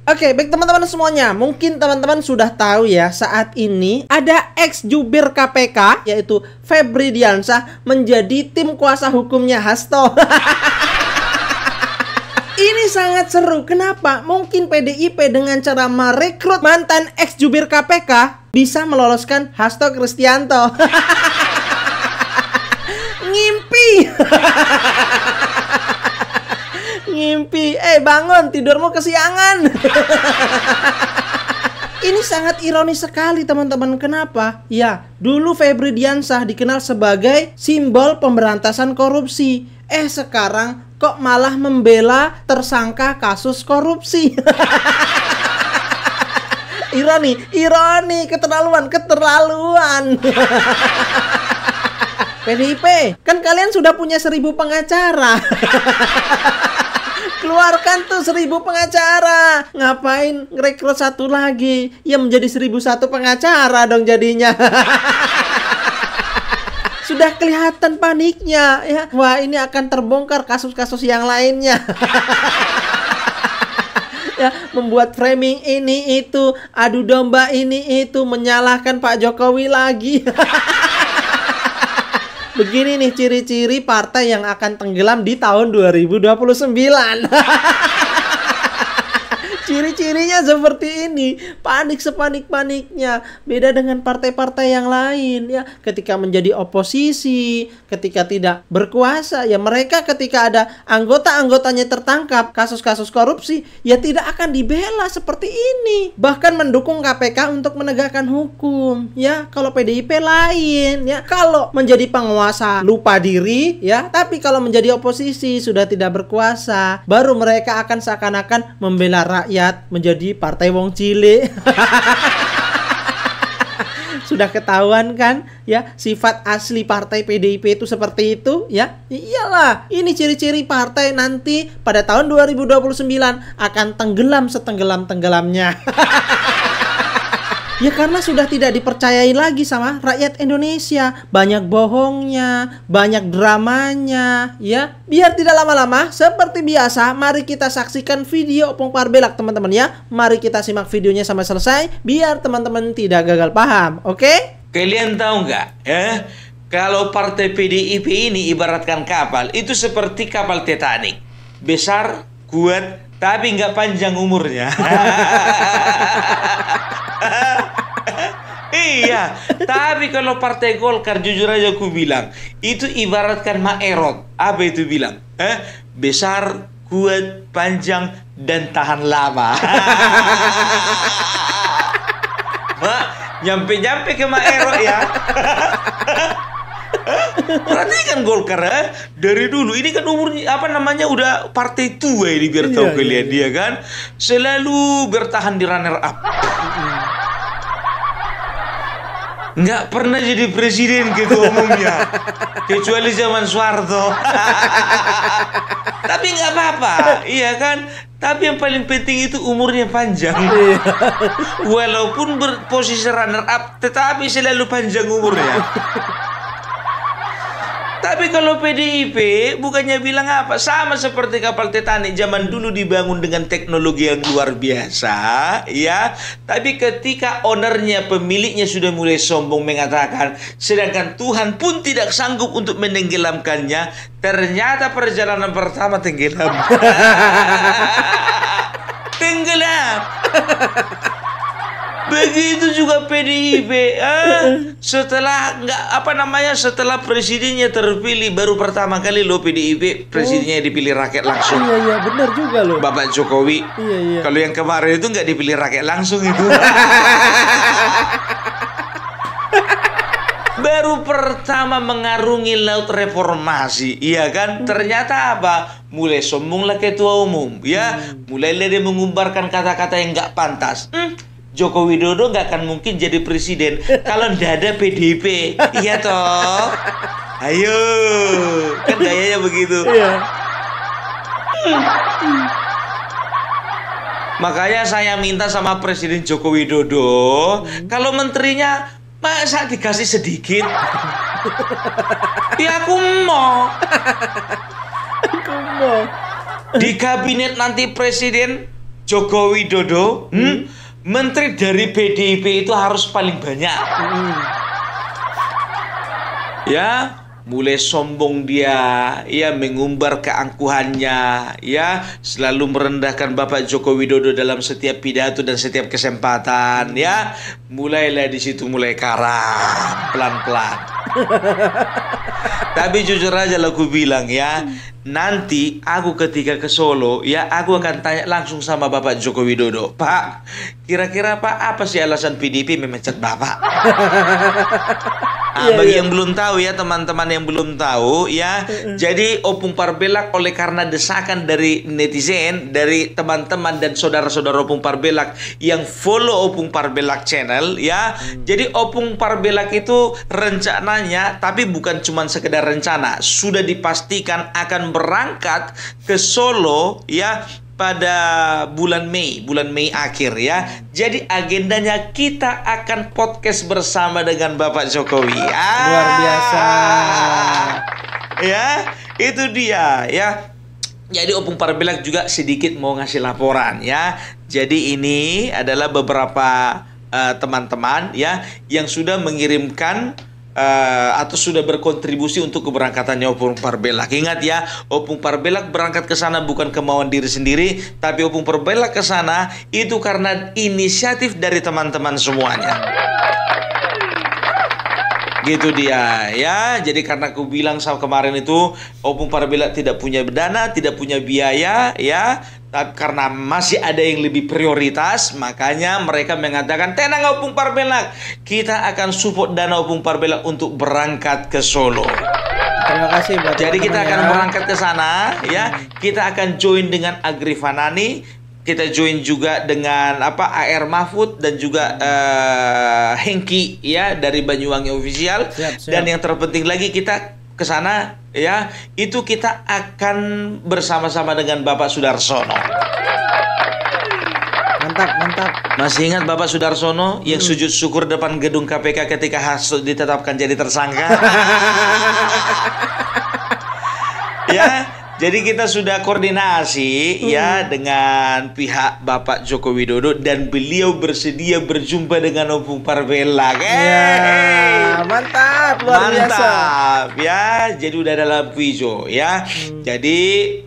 Oke, baik teman-teman semuanya. Mungkin teman-teman sudah tahu ya, saat ini ada ex-jubir KPK yaitu Febri Diansyah menjadi tim kuasa hukumnya Hasto. Ini sangat seru. Kenapa? Mungkin PDIP dengan cara merekrut mantan ex-jubir KPK bisa meloloskan Hasto Kristianto. Ngimpi. Ngimpi, bangun, tidurmu kesiangan. Ini sangat ironis sekali teman-teman. Kenapa? Ya, dulu Febri Diansyah dikenal sebagai simbol pemberantasan korupsi. Sekarang kok malah membela tersangka kasus korupsi. Ironi, keterlaluan. PDIP, kan kalian sudah punya 1000 pengacara. Keluarkan tuh 1000 pengacara. Ngapain ngerekrut satu lagi? Ya menjadi 1001 pengacara dong jadinya. Sudah kelihatan paniknya ya. Wah, ini akan terbongkar kasus-kasus yang lainnya. Ya, membuat framing ini itu, adu domba ini itu, menyalahkan Pak Jokowi lagi. Begini nih ciri-ciri partai yang akan tenggelam di tahun 2029. Ciri-cirinya seperti ini. Panik sepanik-paniknya. Beda dengan partai-partai yang lain ya. Ketika menjadi oposisi, ketika tidak berkuasa, ya mereka ketika ada anggota-anggotanya tertangkap kasus-kasus korupsi, ya tidak akan dibela seperti ini. Bahkan mendukung KPK untuk menegakkan hukum ya. Kalau PDIP lain ya. Kalau menjadi penguasa lupa diri ya. Tapi kalau menjadi oposisi sudah tidak berkuasa, baru mereka akan seakan-akan membela rakyat, menjadi partai wong cilik. Sudah ketahuan kan ya, sifat asli partai PDIP itu seperti itu ya. Iyalah, ini ciri-ciri partai nanti pada tahun 2029 akan tenggelam setenggelam-tenggelamnya. Ya karena sudah tidak dipercayai lagi sama rakyat Indonesia. Banyak bohongnya, banyak dramanya ya. Biar tidak lama-lama, seperti biasa, mari kita saksikan video Opung Parbelak teman-teman ya. Mari kita simak videonya sampai selesai, biar teman-teman tidak gagal paham, oke? Kalian tahu nggak ya? Kalau partai PDIP ini ibaratkan kapal, itu seperti kapal Titanic. Besar, kuat, tapi nggak panjang umurnya. Iya, tapi kalau partai Golkar jujur aja aku bilang, itu ibaratkan Maerot. Apa itu bilang? Besar, kuat, panjang, dan tahan lama. Nyampe-nyampe ke Maerot ya. Perhatikan Golkar dari dulu ini kan umurnya udah partai tua ini, biar tahu kalian dia kan selalu bertahan di runner up. Nggak pernah jadi presiden ketua umumnya, kecuali zaman Soeharto. Tapi nggak apa-apa, iya kan? Tapi yang paling penting itu umurnya panjang. Walaupun berposisi runner up, tetapi selalu panjang umurnya. Tapi kalau PDIP bukannya bilang apa, sama seperti kapal Titanic zaman dulu dibangun dengan teknologi yang luar biasa ya. Tapi ketika ownernya, pemiliknya sudah mulai sombong mengatakan, sedangkan Tuhan pun tidak sanggup untuk menenggelamkannya, ternyata perjalanan pertama tenggelam. Tenggelam. Begitu juga PDIP. Setelah setelah presidennya terpilih, baru pertama kali loh PDIP presidennya dipilih rakyat langsung. Iya, benar juga loh. Bapak Jokowi. Iya. Kalau yang kemarin itu nggak dipilih rakyat langsung itu. Baru pertama mengarungi laut reformasi, iya kan? Ternyata apa? Mulai sombonglah ketua umum, ya. Mulailah dia mengumbarkan kata-kata yang nggak pantas. Joko Widodo nggak akan mungkin jadi presiden kalau nggak ada PDIP, iya toh? Ayo, kan gayanya begitu. Iya. Makanya saya minta sama Presiden Joko Widodo, kalau menterinya masa dikasih sedikit? Ya aku mau. Di kabinet nanti presiden Joko Widodo, menteri dari PDIP itu harus paling banyak. Ya, mulai sombong dia, ya mengumbar keangkuhannya, ya selalu merendahkan Bapak Joko Widodo dalam setiap pidato dan setiap kesempatan, ya. Mulailah di situ mulai karam pelan-pelan. Tapi jujur aja lah aku bilang ya, nanti aku ketika ke Solo, ya aku akan tanya langsung sama Bapak Joko Widodo, Pak, kira-kira Pak apa sih alasan PDIP memecat Bapak? Bagi yang belum tahu ya, teman-teman yang belum tahu ya, jadi Opung Parbelak oleh karena desakan dari netizen, dari teman-teman dan saudara-saudara Opung Parbelak yang follow Opung Parbelak channel ya, jadi Opung Parbelak itu rencananya, tapi bukan cuma sekedar rencana, sudah dipastikan akan berangkat ke Solo ya pada bulan Mei akhir ya. Jadi agendanya kita akan podcast bersama dengan Bapak Jokowi. Luar biasa. Ya, itu dia ya. Jadi Opung Parbelak juga sedikit mau ngasih laporan ya. Jadi ini adalah beberapa teman-teman ya yang sudah mengirimkan atau sudah berkontribusi untuk keberangkatannya Opung Parbelak. Ingat ya, Opung Parbelak berangkat ke sana bukan kemauan diri sendiri, tapi Opung Parbelak ke sana itu karena inisiatif dari teman-teman semuanya. Gitu dia ya. Jadi karena aku bilang sama kemarin itu Opung Parbelak tidak punya dana, tidak punya biaya ya. Tapi karena masih ada yang lebih prioritas, makanya mereka mengatakan, tenang Opung Parbelak, kita akan support dana Opung Parbelak untuk berangkat ke Solo. Terima kasih buat jadi kita akan berangkat ke sana ya. Kita akan join dengan Agri Fanani, kita join juga dengan AR Mahfud dan juga Hengki ya dari Banyuwangi Official. Siap. Dan yang terpenting lagi kita ke sana ya, itu kita akan bersama-sama dengan Bapak Sudarsono. Mantap. Masih ingat Bapak Sudarsono yang sujud syukur depan gedung KPK ketika Hasto ditetapkan jadi tersangka? Ya, jadi kita sudah koordinasi ya dengan pihak Bapak Joko Widodo dan beliau bersedia berjumpa dengan Opung Parbelak. Mantap, luar biasa. Ya, jadi udah dalam video ya. Jadi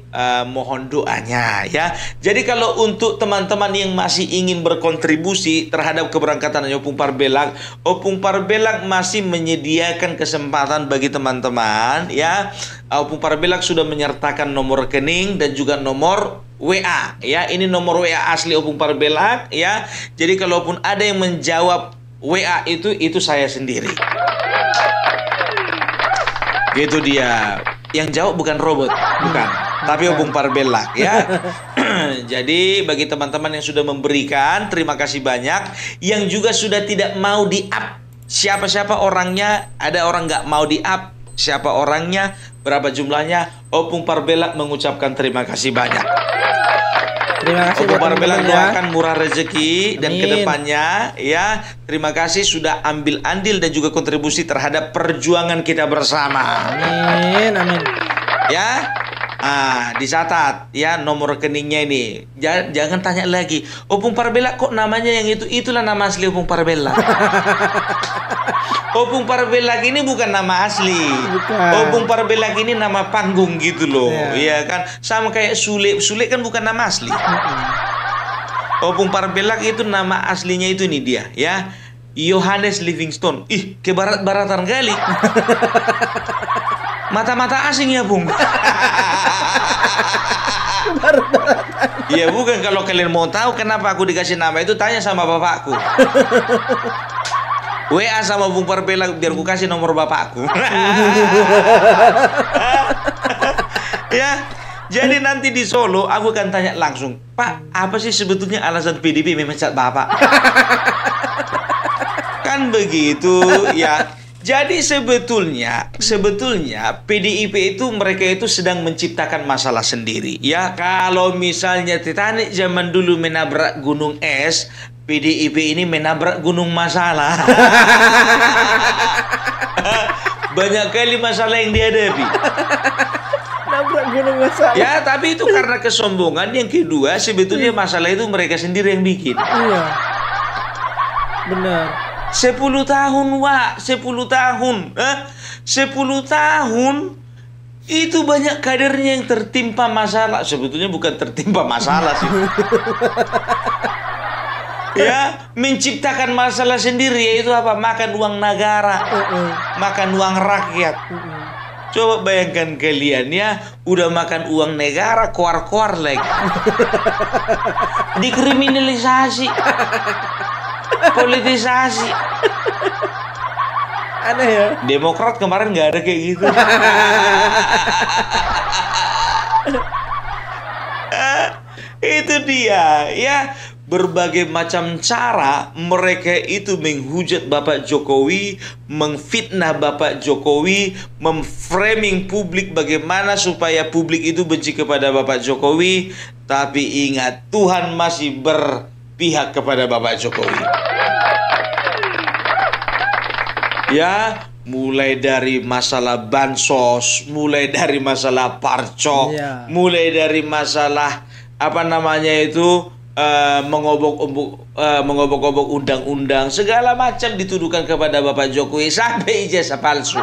mohon doanya ya. Jadi kalau untuk teman-teman yang masih ingin berkontribusi terhadap keberangkatan Opung Parbelak, Opung Parbelak masih menyediakan kesempatan bagi teman-teman ya. Opung Parbelak sudah menyertakan nomor rekening dan juga nomor WA ya. Ini nomor WA asli Opung Parbelak ya. Jadi kalaupun ada yang menjawab WA itu saya sendiri. Gitu dia. Yang jawab bukan robot, bukan, tapi Opung Parbelak ya. Jadi bagi teman-teman yang sudah memberikan, terima kasih banyak. Yang juga sudah tidak mau di-up, siapa-siapa orangnya, ada orang nggak mau di-up, siapa orangnya, berapa jumlahnya, Opung Parbelak mengucapkan terima kasih banyak. Terima kasih Opung buat Parbelak teman-teman ya. doakan murah rezeki dan Amin. kedepannya ya. Terima kasih sudah ambil andil dan juga kontribusi terhadap perjuangan kita bersama. Amin. Ya, dicatat ya nomor rekeningnya ini. Jangan tanya lagi, Opung Parbelak kok namanya yang itu? Itulah nama asli Opung Parbelak. Opung Parbelak ini bukan nama asli. Bukan. Opung Parbelak ini nama panggung gitu loh. Ya. Iya kan? Sama kayak Sule. Sule kan bukan nama asli. Opung Parbelak itu nama aslinya itu nih dia ya. Yohanes Livingstone. Ih, ke barat-baratan kali. Mata-mata asing ya, Bung. Iya, bukan. Kalau kalian mau tahu kenapa aku dikasih nama itu, tanya sama bapakku. WA sama Opung Parbelak biar ku kasih nomor bapakku. Ya, jadi nanti di Solo aku akan tanya langsung, Pak, apa sih sebetulnya alasan PDIP memecat Bapak? Kan begitu ya. Jadi sebetulnya PDIP itu mereka itu sedang menciptakan masalah sendiri ya. Kalau misalnya Titanic zaman dulu menabrak gunung es, PDIP ini menabrak gunung masalah. Banyak kali masalah yang dihadapi. Nabrak gunung masalah. Ya, tapi itu karena kesombongan. Yang kedua, sebetulnya masalah itu mereka sendiri yang bikin. Iya. Benar. 10 tahun, Wak. 10 tahun. 10 tahun. Itu banyak kadernya yang tertimpa masalah. Sebetulnya bukan tertimpa masalah sih. Ya, menciptakan masalah sendiri. Yaitu apa? Makan uang negara. Makan uang rakyat. Coba bayangkan kalian ya, udah makan uang negara, koar-koar lagi. Dikriminalisasi. Politisasi. Aneh ya. Demokrat kemarin nggak ada kayak gitu. Itu dia ya. Berbagai macam cara mereka itu menghujat Bapak Jokowi, memfitnah Bapak Jokowi, memframing publik bagaimana supaya publik itu benci kepada Bapak Jokowi. Tapi ingat, Tuhan masih berpihak kepada Bapak Jokowi. Ya, mulai dari masalah bansos, mulai dari masalah parcok, mulai dari masalah apa namanya itu mengobok-obok undang-undang, segala macam dituduhkan kepada Bapak Jokowi sampai ijazah palsu.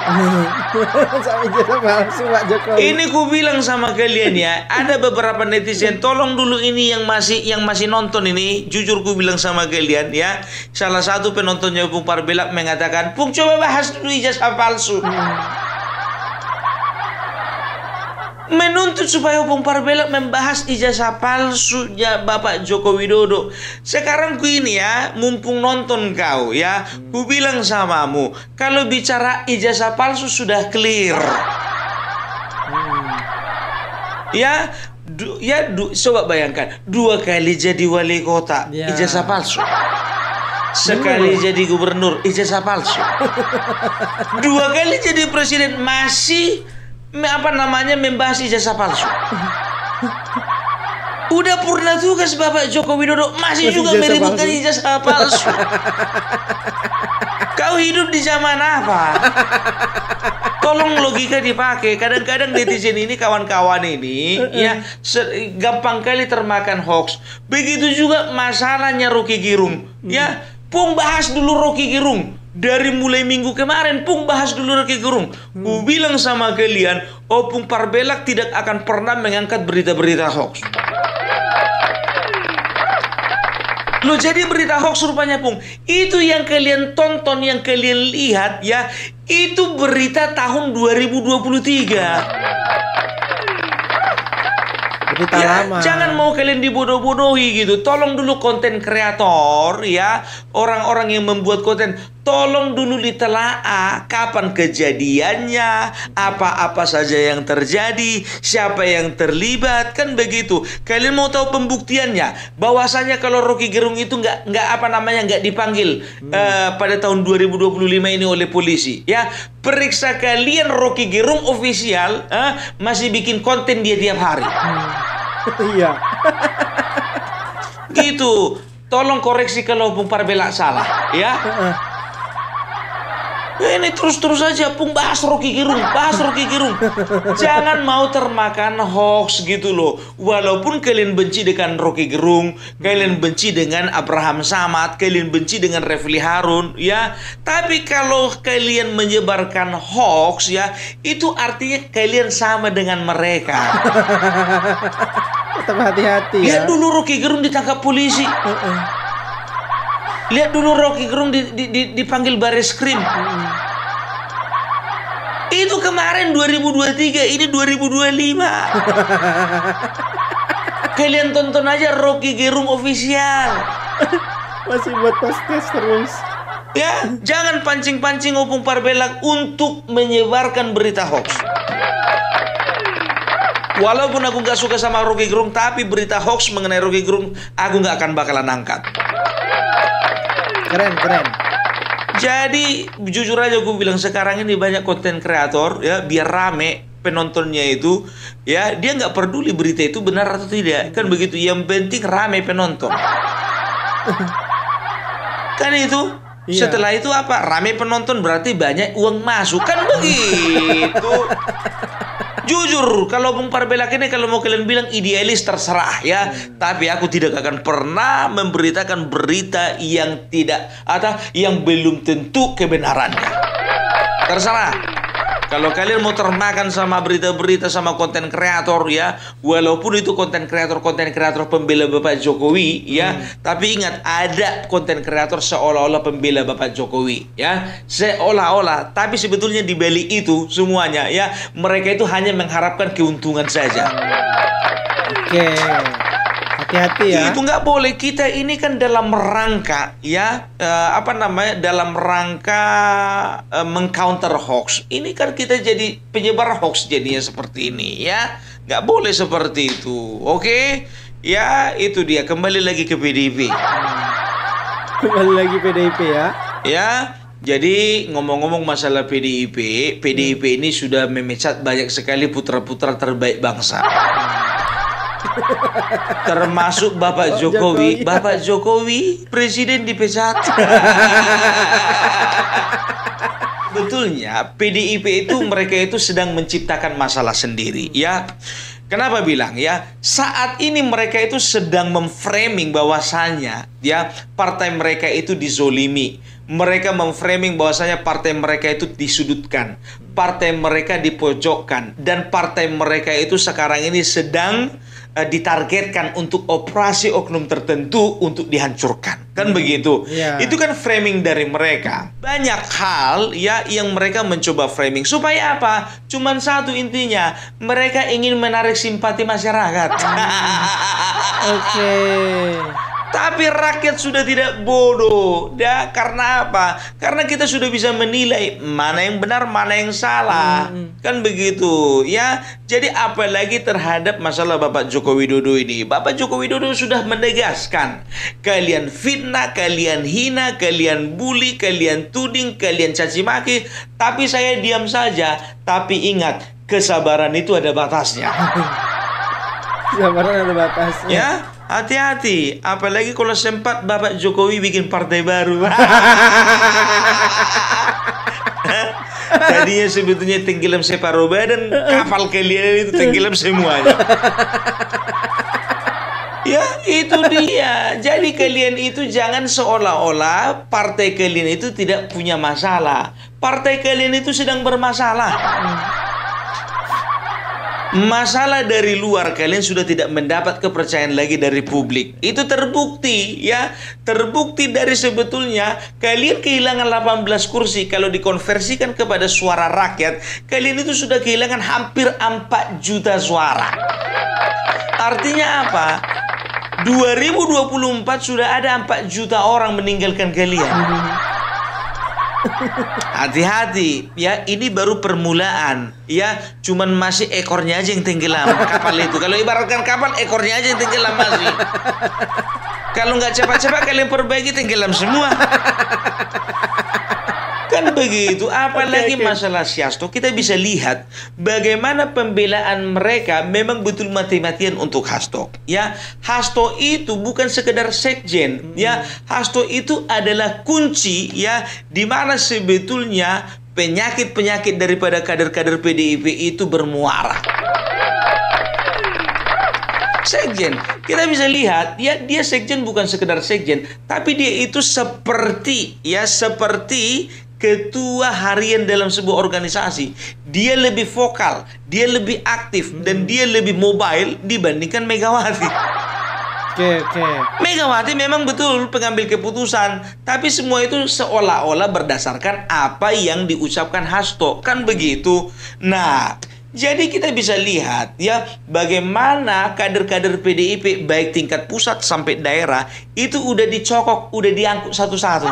Sampai ijazah palsu Pak Jokowi. Ini ku bilang sama kalian ya, ada beberapa netizen, tolong dulu ini yang masih nonton ini, jujur ku bilang sama kalian ya. Salah satu penontonnya Pung Parbelak mengatakan, "Pung, coba bahas dulu ijazah palsu." Menuntut supaya Opung Parbelak membahas ijazah palsunya Bapak Joko Widodo. Sekarang ku ini ya, mumpung nonton kau ya, ku bilang samamu, kalau bicara ijazah palsu sudah clear. Ya, coba bayangkan, 2 kali jadi wali kota, ijazah palsu. Sekali jadi gubernur, ijazah palsu. 2 kali jadi presiden, masih membahas ijazah palsu. Udah purna tugas Bapak Joko Widodo, masih juga meributkan ijazah palsu. Kau hidup di zaman apa? Tolong logika dipakai. Kadang-kadang netizen ini, kawan-kawan ini ya gampang kali termakan hoax. Begitu juga masalahnya Rocky Gerung. Ya, Pung, bahas dulu Rocky Gerung. Dari mulai minggu kemarin, Pung, bahas dulu Rocky Gerung. Ku bilang sama kalian, Opung Parbelak tidak akan pernah mengangkat berita-berita hoax. Loh, jadi berita hoax rupanya, Pung. Itu yang kalian tonton, yang kalian lihat ya, itu berita tahun 2023. Ya, lama. Jangan mau kalian dibodoh-bodohi gitu. Tolong dulu konten kreator ya, orang-orang yang membuat konten, tolong dulu ditelaah kapan kejadiannya, apa-apa saja yang terjadi, siapa yang terlibat, kan begitu. Kalian mau tahu pembuktiannya, bahwasanya kalau Rocky Gerung itu nggak dipanggil pada tahun 2025 ini oleh polisi ya. Periksa kalian Rocky Gerung official masih bikin konten dia tiap hari. Iya. Gitu. Tolong koreksi kalau Pung Parbelak salah ya. Ini terus-terus aja, Pung, bahas Rocky Gerung, bahas Rocky Gerung. Jangan mau termakan hoax gitu loh. Walaupun kalian benci dengan Rocky Gerung, kalian benci dengan Abraham Samad, kalian benci dengan Refli Harun ya. Tapi kalau kalian menyebarkan hoax ya, itu artinya kalian sama dengan mereka. Tetap hati-hati ya. Lihat dulu Rocky Gerung ditangkap polisi. Lihat dulu Rocky Gerung dipanggil Bareskrim. Itu kemarin 2023, ini 2025. Kalian tonton aja Rocky Gerung official. Masih buat podcast terus. Ya, jangan pancing-pancing Opung Parbelak untuk menyebarkan berita hoax. Walaupun aku gak suka sama Rocky Gerung, tapi berita hoax mengenai Rocky Gerung aku gak akan bakalan angkat. Keren. Jadi jujur aja gue bilang, sekarang ini banyak konten kreator ya, biar rame penontonnya itu ya, dia nggak peduli berita itu benar atau tidak, kan begitu. Yang penting rame penonton. Kan itu. Iya. Setelah itu apa? Rame penonton berarti banyak uang masuk, kan begitu. Jujur, kalau Bung Parbelak ini kalau mau kalian bilang idealis terserah ya. Tapi aku tidak akan pernah memberitakan berita yang tidak atau yang belum tentu kebenarannya. Terserah. Kalau kalian mau termakan sama berita-berita sama konten kreator ya, walaupun itu konten kreator pembela Bapak Jokowi ya, tapi ingat ada konten kreator seolah-olah pembela Bapak Jokowi ya, seolah-olah, tapi sebetulnya di balik itu semuanya ya, mereka itu hanya mengharapkan keuntungan saja. Oke. Hati-hati ya. Itu nggak boleh. Kita ini kan dalam rangka ya dalam rangka mengcounter hoax. Ini kan kita jadi penyebar hoax jadinya seperti ini ya. Nggak boleh seperti itu. Oke? Ya itu dia. Kembali lagi ke PDIP. Kembali lagi PDIP ya. Ya. Jadi ngomong-ngomong masalah PDIP ini sudah memecat banyak sekali putra-putra terbaik bangsa. Termasuk Bapak Jokowi. Bapak Jokowi presiden dipecat. Betulnya PDIP itu mereka itu sedang menciptakan masalah sendiri ya. Kenapa bilang ya? Saat ini mereka itu sedang memframing bahwasanya ya partai mereka itu dizolimi. Mereka memframing bahwasanya partai mereka itu disudutkan. Partai mereka dipojokkan dan partai mereka itu sekarang ini sedang ditargetkan untuk operasi oknum tertentu untuk dihancurkan. Kan begitu. Itu kan framing dari mereka. Banyak hal ya yang mereka mencoba framing. Supaya apa? Cuman satu intinya. Mereka ingin menarik simpati masyarakat. Oke. Tapi rakyat sudah tidak bodoh. Ya, karena apa? Karena kita sudah bisa menilai mana yang benar, mana yang salah. Kan begitu, ya. Jadi apalagi terhadap masalah Bapak Joko Widodo ini. Bapak Joko Widodo sudah menegaskan, kalian fitnah, kalian hina, kalian bully, kalian tuding, kalian caci maki, tapi saya diam saja. Tapi ingat, kesabaran itu ada batasnya. Kesabaran ada batasnya. Ya. Hati-hati, apalagi kalau sempat Bapak Jokowi bikin partai baru. Tadinya sebetulnya tenggelam separuh badan, kapal kalian itu tenggelam semuanya. Ya, itu dia. Jadi kalian itu jangan seolah-olah partai kalian itu tidak punya masalah. Partai kalian itu sedang bermasalah. Masalah dari luar, kalian sudah tidak mendapat kepercayaan lagi dari publik. Itu terbukti ya. Terbukti dari sebetulnya kalian kehilangan 18 kursi. Kalau dikonversikan kepada suara rakyat, kalian itu sudah kehilangan hampir 4 juta suara. Artinya apa? 2024 sudah ada 4 juta orang meninggalkan kalian. Hati-hati ya, ini baru permulaan ya, cuman masih ekornya aja yang tenggelam kapal itu. Kalau ibaratkan kapal, ekornya aja yang tenggelam masih. Kalau nggak cepat-cepat kalian perbaiki, tenggelam semua. Kan begitu. Apalagi masalah Syasto, kita bisa lihat bagaimana pembelaan mereka memang betul mati-matian untuk Hasto. Ya, Hasto itu bukan sekedar sekjen. Ya, Hasto itu adalah kunci ya, di mana sebetulnya penyakit-penyakit daripada kader-kader PDIP itu bermuara. Sekjen, kita bisa lihat dia sekjen bukan sekedar sekjen, tapi dia itu seperti ketua harian dalam sebuah organisasi. Dia lebih vokal, dia lebih aktif, dan dia lebih mobile dibandingkan Megawati. Oke. Megawati memang betul pengambil keputusan, tapi semua itu seolah-olah berdasarkan apa yang diucapkan Hasto. Kan begitu. Nah, jadi kita bisa lihat ya bagaimana kader-kader PDIP baik tingkat pusat sampai daerah itu udah dicokok, udah diangkut satu-satu.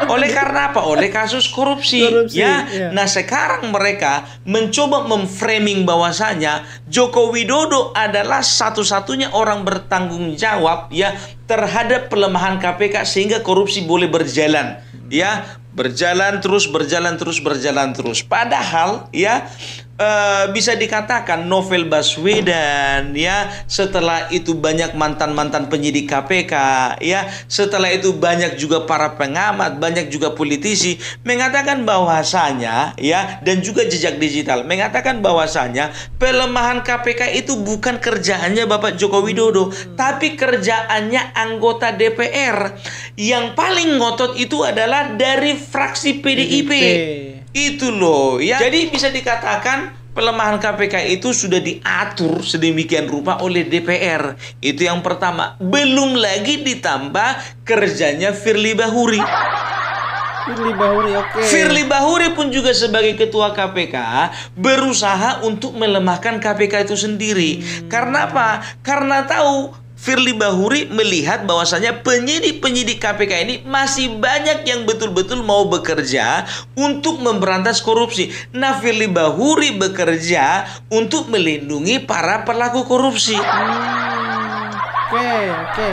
Oleh karena apa? Oleh kasus korupsi. Ya. Nah, sekarang mereka mencoba memframing bahwasanya Joko Widodo adalah satu-satunya orang bertanggung jawab ya terhadap pelemahan KPK sehingga korupsi boleh berjalan. Ya, berjalan terus. Padahal ya bisa dikatakan Novel Baswedan ya, setelah itu banyak mantan-mantan penyidik KPK ya, setelah itu banyak juga para pengamat, banyak juga politisi mengatakan bahwasanya ya, dan juga jejak digital mengatakan bahwasanya pelemahan KPK itu bukan kerjaannya Bapak Joko Widodo, tapi kerjaannya anggota DPR. Yang paling ngotot itu adalah dari fraksi PDIP. Itu loh ya. Jadi bisa dikatakan pelemahan KPK itu sudah diatur sedemikian rupa oleh DPR. Itu yang pertama. Belum lagi ditambah kerjanya Firly Bahuri. Firly Bahuri, oke. Firly Bahuri pun juga sebagai ketua KPK berusaha untuk melemahkan KPK itu sendiri. Karena apa? Karena tahu Firly Bahuri melihat bahwasanya penyidik-penyidik KPK ini masih banyak yang betul-betul mau bekerja untuk memberantas korupsi. Nah, Firly Bahuri bekerja untuk melindungi para pelaku korupsi. Oke.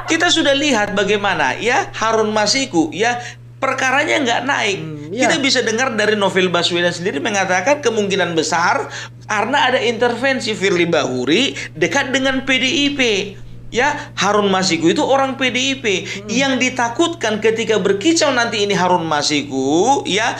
Kita sudah lihat bagaimana ya Harun Masiku ya, perkaranya nggak naik. Kita bisa dengar dari Novel Baswedan sendiri mengatakan kemungkinan besar karena ada intervensi Firly Bahuri dekat dengan PDIP. Ya, Harun Masiku itu orang PDIP. Yang ditakutkan ketika berkicau nanti ini Harun Masiku ya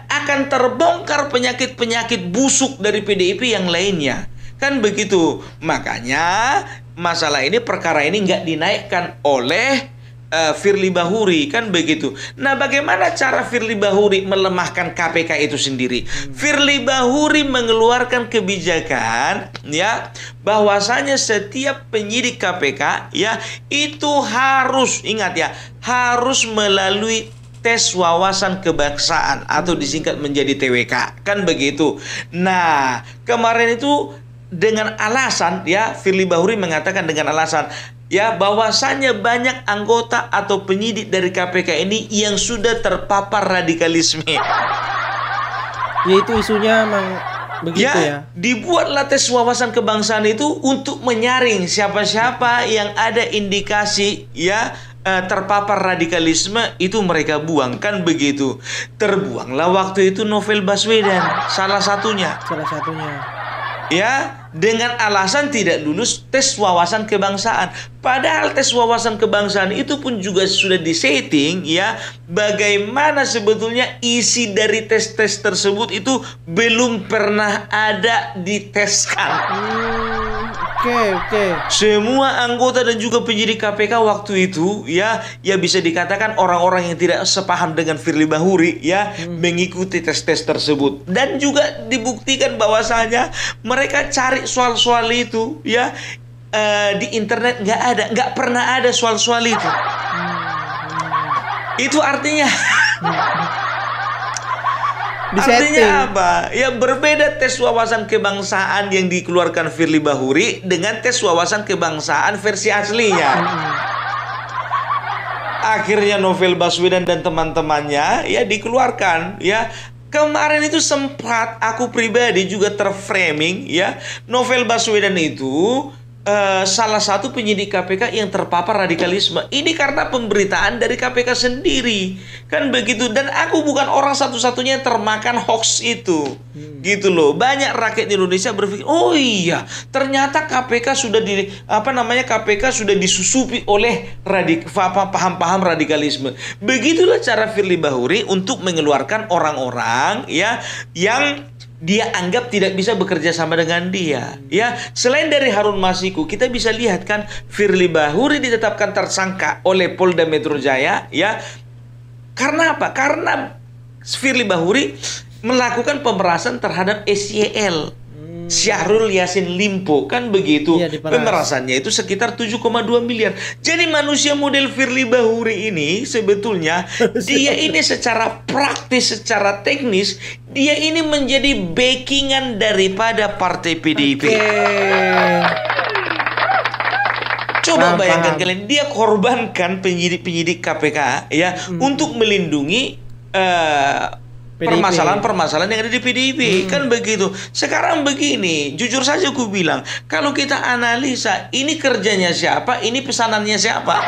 akan terbongkar penyakit-penyakit busuk dari PDIP yang lainnya. Kan begitu. Makanya masalah ini, perkara ini nggak dinaikkan oleh Firly Bahuri, kan begitu. Nah, bagaimana cara Firly Bahuri melemahkan KPK itu sendiri? Firly Bahuri mengeluarkan kebijakan ya bahwasanya setiap penyidik KPK ya itu harus, ingat ya, harus melalui tes wawasan kebangsaan atau disingkat menjadi TWK, kan begitu. Nah, kemarin itu dengan alasan ya, Firly Bahuri mengatakan dengan alasan ya bahwasanya banyak anggota atau penyidik dari KPK ini yang sudah terpapar radikalisme. Yaitu isunya memang begitu ya. Dibuatlah tes wawasan kebangsaan itu untuk menyaring siapa-siapa yang ada indikasi ya terpapar radikalisme, itu mereka buang, kan begitu. Terbuanglah waktu itu Novel Baswedan, salah satunya. Ya, dengan alasan tidak lulus tes wawasan kebangsaan. Padahal tes wawasan kebangsaan itu pun juga sudah disetting ya, bagaimana sebetulnya isi dari tes-tes tersebut itu belum pernah ada diteskan. Oke. Semua anggota dan juga penyidik KPK waktu itu ya bisa dikatakan orang-orang yang tidak sepaham dengan Firly Bahuri ya mengikuti tes-tes tersebut, dan juga dibuktikan bahwasanya mereka cari soal-soal itu ya di internet nggak pernah ada soal-soal itu. Itu artinya artinya apa? Ya, berbeda tes wawasan kebangsaan yang dikeluarkan Firly Bahuri dengan tes wawasan kebangsaan versi aslinya. Akhirnya Novel Baswedan dan teman-temannya ya dikeluarkan ya. Kemarin itu sempat aku pribadi juga terframing ya, Novel Baswedan itu salah satu penyidik KPK yang terpapar radikalisme. Ini karena pemberitaan dari KPK sendiri, kan begitu. Dan aku bukan orang satu-satunya yang termakan hoax itu, gitu loh. Banyak rakyat Indonesia berpikir, oh iya, ternyata KPK sudah KPK sudah disusupi oleh paham-paham radikalisme. Begitulah cara Firly Bahuri untuk mengeluarkan orang-orang ya yang dia anggap tidak bisa bekerja sama dengan dia. Ya, selain dari Harun Masiku, kita bisa lihat kan Firly Bahuri ditetapkan tersangka oleh Polda Metro Jaya ya. Karena apa? Karena Firly Bahuri melakukan pemerasan terhadap SYL. Syahrul Yassin Limpo, kan begitu. Iya, pemerasannya itu sekitar 7,2 miliar. Jadi manusia model Firly Bahuri ini sebetulnya dia ini secara praktis, secara teknis, dia ini menjadi backingan daripada partai PDIP. Coba bayangkan kalian, dia korbankan penyidik-penyidik KPK ya untuk melindungi permasalahan-permasalahan yang ada di PDIP, kan begitu. Sekarang begini, jujur saja aku bilang, kalau kita analisa ini kerjanya siapa, ini pesanannya siapa,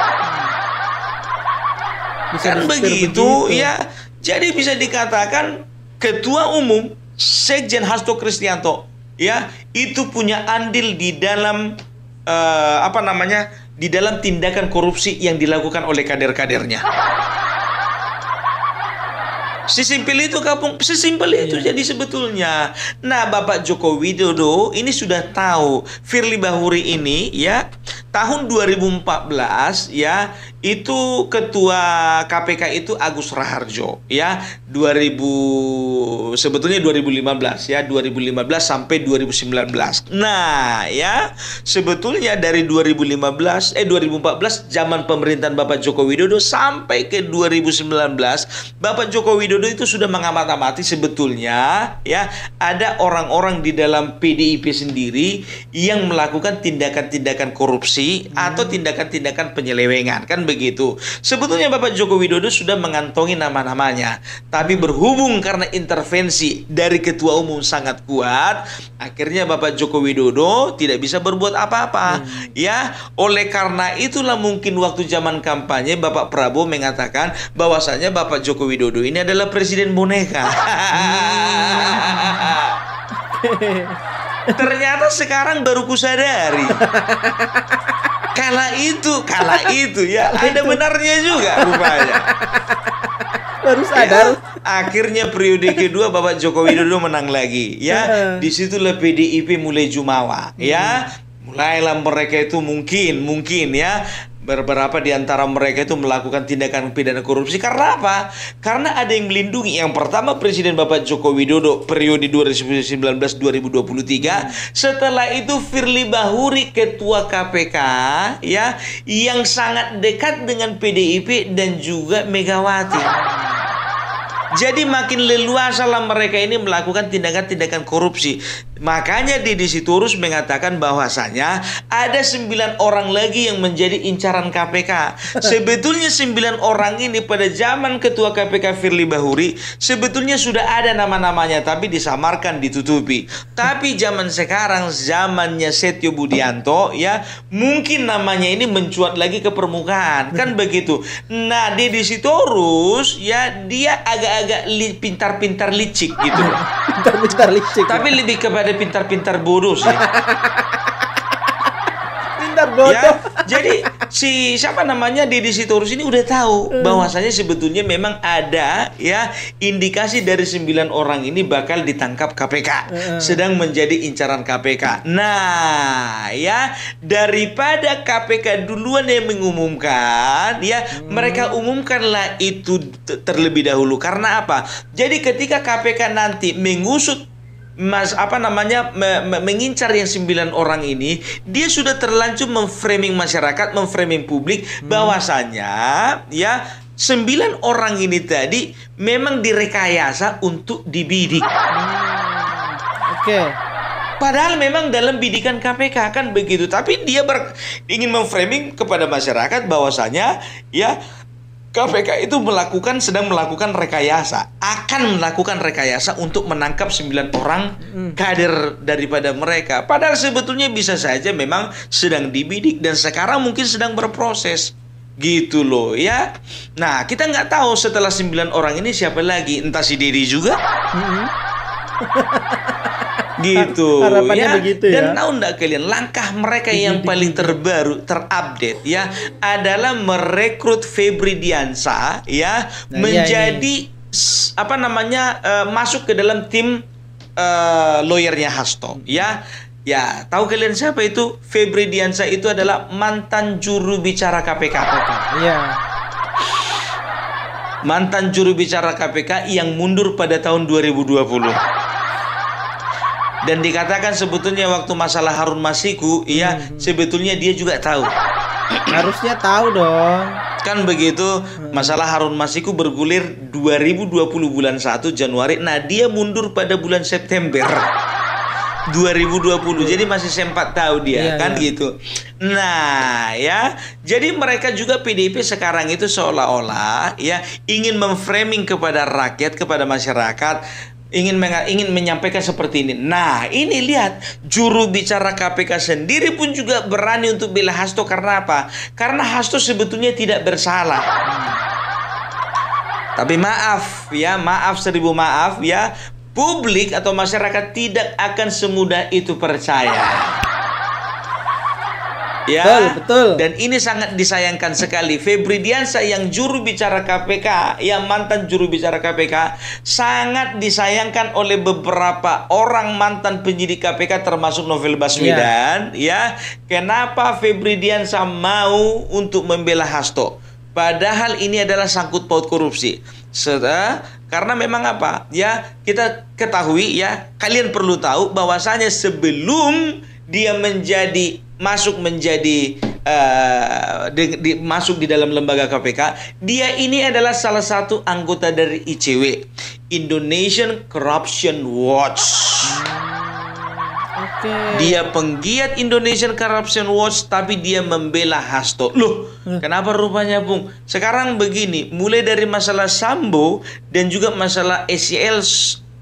kan begitu ya. Jadi bisa dikatakan ketua umum Sekjen Hasto Kristianto ya itu punya andil di dalam di dalam tindakan korupsi yang dilakukan oleh kader-kadernya. Sesimpel itu sesimpel itu jadi sebetulnya. Nah, Bapak Joko Widodo ini sudah tahu Firly Bahuri ini ya tahun 2014 ya itu ketua KPK itu Agus Raharjo ya sebetulnya 2015 ya 2015 sampai 2019. Nah, ya sebetulnya dari 2014 zaman pemerintahan Bapak Joko Widodo sampai ke 2019 Bapak Joko Widodo itu sudah mengamati sebetulnya ya ada orang-orang di dalam PDIP sendiri yang melakukan tindakan-tindakan korupsi atau tindakan-tindakan penyelewengan, kan begitu. Sebetulnya Bapak Joko Widodo sudah mengantongi nama-namanya, tapi berhubung karena intervensi dari ketua umum sangat kuat, akhirnya Bapak Joko Widodo tidak bisa berbuat apa-apa. Ya, oleh karena itulah mungkin waktu zaman kampanye Bapak Prabowo mengatakan bahwasanya Bapak Joko Widodo ini adalah presiden boneka. Ternyata sekarang baru kusadari. Kala itu ya ada benarnya juga rupanya. Baru sadar. Ya, akhirnya periode kedua Bapak Joko Widodo menang lagi ya. Disitulah PDIP mulai jumawa ya. Mulailah mereka itu mungkin ya beberapa di antara mereka itu melakukan tindakan pidana korupsi. Karena apa? Karena ada yang melindungi. Yang pertama Presiden Bapak Joko Widodo periode 2019-2023. Setelah itu Firly Bahuri Ketua KPK ya yang sangat dekat dengan PDIP dan juga Megawati. Jadi makin leluasa lah mereka ini melakukan tindakan-tindakan korupsi. Makanya Deddy Sitorus mengatakan bahwasanya ada 9 orang lagi yang menjadi incaran KPK. Sebetulnya 9 orang ini pada zaman Ketua KPK Firly Bahuri sebetulnya sudah ada nama-namanya, tapi disamarkan, ditutupi. Tapi zaman sekarang, zamannya Setio Budianto ya, mungkin namanya ini mencuat lagi ke permukaan, kan begitu. Nah, Deddy Sitorus ya dia agak-agak pintar-pintar licik gitu. Pintar-pintar licik. Tapi lebih kepada pintar-pintar bodoh sih. Pintar bodoh. Ya, jadi Deddy Sitorus ini udah tahu bahwasanya sebetulnya memang ada ya indikasi dari 9 orang ini bakal ditangkap KPK, sedang menjadi incaran KPK. Nah, ya daripada KPK duluan yang mengumumkan, ya mereka umumkanlah itu terlebih dahulu. Karena apa? Jadi ketika KPK nanti mengusut mengincar yang 9 orang ini, dia sudah terlanjur memframing masyarakat, memframing publik bahwasanya ya 9 orang ini tadi memang direkayasa untuk dibidik. Oke. Padahal memang dalam bidikan KPK kan begitu, tapi dia ingin memframing kepada masyarakat bahwasanya ya KPK itu sedang melakukan rekayasa, akan melakukan rekayasa untuk menangkap 9 orang kader daripada mereka. Padahal sebetulnya bisa saja memang sedang dibidik dan sekarang mungkin sedang berproses. Gitu loh ya. Nah, kita nggak tahu setelah 9 orang ini siapa lagi, entah si Deddy juga. Gitu harapannya ya. Begitu ya. Dan tahu enggak kalian langkah mereka yang paling terbaru, terupdate ya adalah merekrut Febri Diansah ya menjadi masuk ke dalam tim lawyernya Hasto ya. Ya, tahu kalian siapa itu? Febri Diansah itu adalah mantan juru bicara KPK. Iya. Mantan juru bicara KPK yang mundur pada tahun 2020. Dan dikatakan sebetulnya waktu masalah Harun Masiku, ya sebetulnya dia juga tahu. Harusnya tahu dong. Kan begitu, masalah Harun Masiku bergulir 2020 bulan 1 Januari. Nah, dia mundur pada bulan September 2020. Jadi masih sempat tahu dia, kan gitu. Nah, ya. Jadi mereka juga PDIP sekarang itu seolah-olah ya ingin memframing kepada rakyat, kepada masyarakat, ingin menyampaikan seperti ini. Nah, ini lihat, juru bicara KPK sendiri pun juga berani untuk bela Hasto. Karena apa? Karena Hasto sebetulnya tidak bersalah. Tapi maaf ya, maaf seribu maaf ya, publik atau masyarakat tidak akan semudah itu percaya. Ya, betul. Dan ini sangat disayangkan sekali. Febri Diansah yang juru bicara KPK, yang mantan juru bicara KPK, sangat disayangkan oleh beberapa orang mantan penyidik KPK termasuk Novel Baswedan. Ya, kenapa Febri Diansah mau untuk membela Hasto? Padahal ini adalah sangkut paut korupsi. Karena memang apa? Ya, kita ketahui ya, kalian perlu tahu bahwasanya sebelum dia masuk di dalam lembaga KPK, dia ini adalah salah satu anggota dari ICW, Indonesian Corruption Watch. Dia penggiat Indonesian Corruption Watch, tapi dia membela Hasto. Loh, kenapa rupanya, Bung? Sekarang begini, mulai dari masalah Sambo dan juga masalah SYL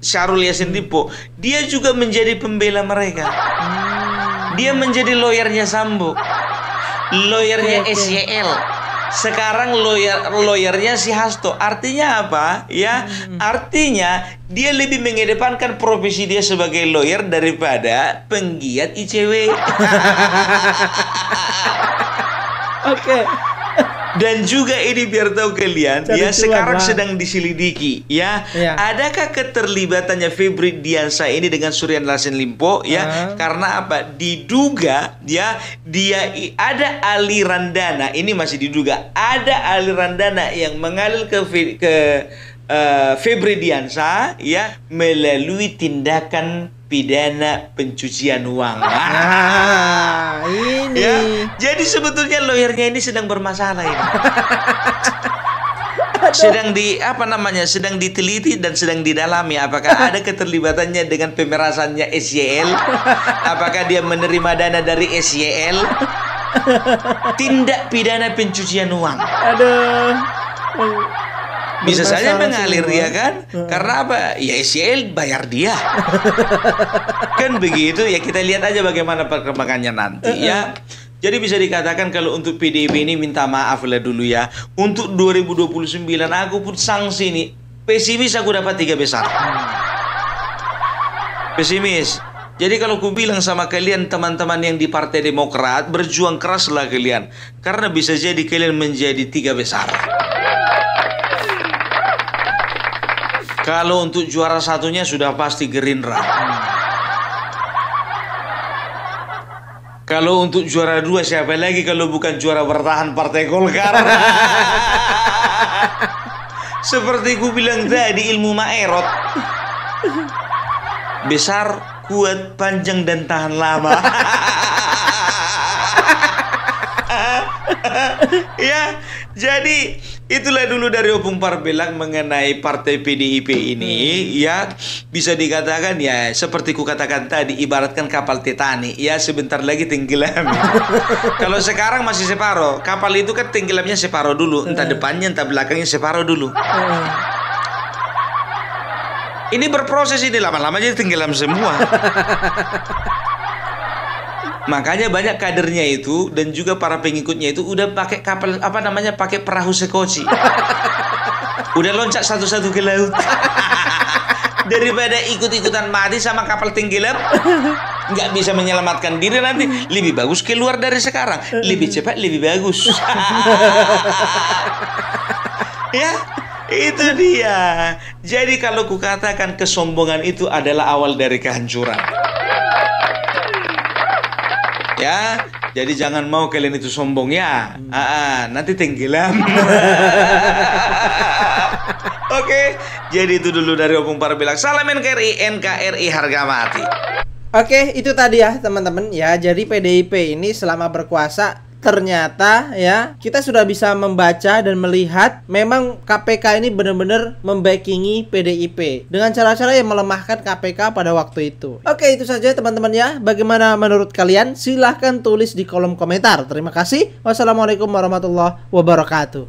Syahrul Yassin Limpo, dia juga menjadi pembela mereka. Dia menjadi lawyernya Sambo, lawyernya SYL. Sekarang lawyernya si Hasto. Artinya apa? Ya, artinya dia lebih mengedepankan profesi dia sebagai lawyer daripada penggiat ICW. Oke. Dan juga ini biar tahu kalian, Cari ya sekarang Bang. sedang diselidiki, ya. Ya. Adakah keterlibatannya Febri Diansah ini dengan Suryan Yassin Limpo, ya? Karena apa? Diduga, ya, dia ada aliran dana. Ini masih diduga ada aliran dana yang mengalir ke Febri Diansah, ya, melalui tindakan pidana pencucian uang. Ini. Ya, jadi sebetulnya lawyernya ini sedang bermasalah ini. sedang diteliti dan sedang didalami apakah ada keterlibatannya dengan pemerasannya SYL, apakah dia menerima dana dari SYL, tindak pidana pencucian uang. Aduh. Bisa saja mengalir, ya kan? Karena apa? Ya SYL bayar dia. Kan begitu, ya kita lihat aja bagaimana perkembangannya nanti, ya. Jadi bisa dikatakan kalau untuk PDIP ini minta maaf lah dulu ya. Untuk 2029 aku pun sanksi nih. Pesimis aku dapat 3 besar. Pesimis. Jadi kalau ku bilang sama kalian teman-teman yang di Partai Demokrat, berjuang keraslah kalian. Karena bisa jadi kalian menjadi 3 besar. Kalau untuk juara satunya sudah pasti Gerindra. Kalau untuk juara 2 siapa lagi kalau bukan juara bertahan Partai Golkar? Seperti ku bilang tadi, ilmu Maerot. Besar, kuat, panjang dan tahan lama. Ya, jadi itulah dulu dari Opung Parbelang mengenai partai PDIP ini, ya. Bisa dikatakan ya seperti ku katakan tadi, ibaratkan kapal Titanic, ya sebentar lagi tenggelam. Kalau sekarang masih separuh, kapal itu kan tenggelamnya separuh dulu, entah depannya entah belakangnya separuh dulu. Ini berproses, ini lama-lama jadi tenggelam semua. Makanya banyak kadernya itu dan juga para pengikutnya itu udah pakai kapal pakai perahu sekoci. Udah loncat satu-satu ke laut. Daripada ikut-ikutan mati sama kapal tenggelam, nggak bisa menyelamatkan diri nanti, lebih bagus keluar dari sekarang, lebih cepat, lebih bagus. Ya, itu dia. Jadi kalau kukatakan kesombongan itu adalah awal dari kehancuran. Ya, jadi jangan mau kalian itu sombong ya. Nanti tenggelam. Oke, jadi itu dulu dari Opung Parbelang. Salam NKRI, NKRI harga mati. Oke, itu tadi ya teman-teman ya. Jadi PDIP ini selama berkuasa ternyata ya kita sudah bisa membaca dan melihat memang KPK ini benar-benar membackingi PDIP dengan cara-cara yang melemahkan KPK pada waktu itu. Oke, itu saja teman-teman ya. Bagaimana menurut kalian? Silahkan tulis di kolom komentar. Terima kasih. Wassalamualaikum warahmatullahi wabarakatuh.